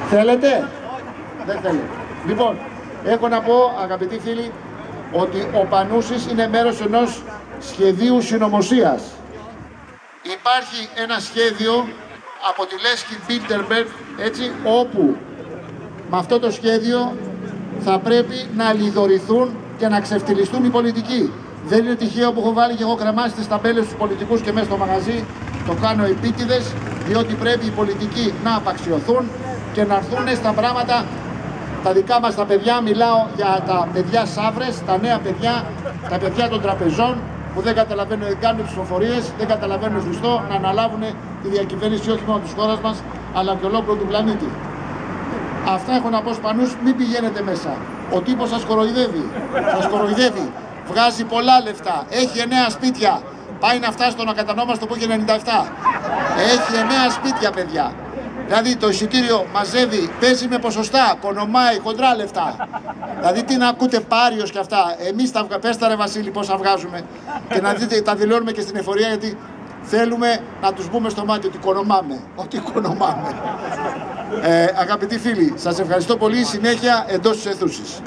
Θέλετε? Δεν θέλετε. Λοιπόν, έχω να πω, αγαπητοί φίλοι, ότι ο Πανούσης είναι μέρος ενός σχεδίου συνωμοσίας. Υπάρχει ένα σχέδιο από τη λέσχη Bilderberg, έτσι, όπου με αυτό το σχέδιο θα πρέπει να λιδωρηθούν και να ξεφτυλιστούν οι πολιτικοί. Δεν είναι τυχαίο που έχω βάλει και εγώ κρεμάσει τις ταμπέλες στους πολιτικούς και μέσα στο μαγαζί. Το κάνω επίτηδες, διότι πρέπει οι πολιτικοί να απαξιωθούν και να έρθουν στα πράγματα τα δικά μας τα παιδιά. Μιλάω για τα παιδιά Σαύρες, τα νέα παιδιά, τα παιδιά των τραπεζών που δεν καταλαβαίνουν, δεν κάνουν ψηφοφορίες, δεν καταλαβαίνουν σωστό να αναλάβουν τη διακυβέρνηση όχι μόνο της χώρας μας, αλλά και ολόκληρου του πλανήτη. Αυτά έχω να πω στους Πανούς, μην πηγαίνετε μέσα. Ο τύπος σας κοροϊδεύει, βγάζει πολλά λεφτά, έχει 9 σπίτια, πάει να φτάσει στον ακατανόμαστο που έχει 97. Έχει 9 σπίτια, παιδιά. Δηλαδή το εισιτήριο μαζεύει, παίζει με ποσοστά, κονομάει, χοντρά λεφτά. Δηλαδή τι να ακούτε Πάριος και αυτά. Εμείς πες τα ρε Βασίλη πόσα βγάζουμε και να δείτε, τα δηλώνουμε και στην εφορία, γιατί θέλουμε να τους μπούμε στο μάτι ότι κονομάμε. Ότι κονομάμε. Αγαπητοί φίλοι, σας ευχαριστώ πολύ. Συνέχεια εντός της αιθούσης.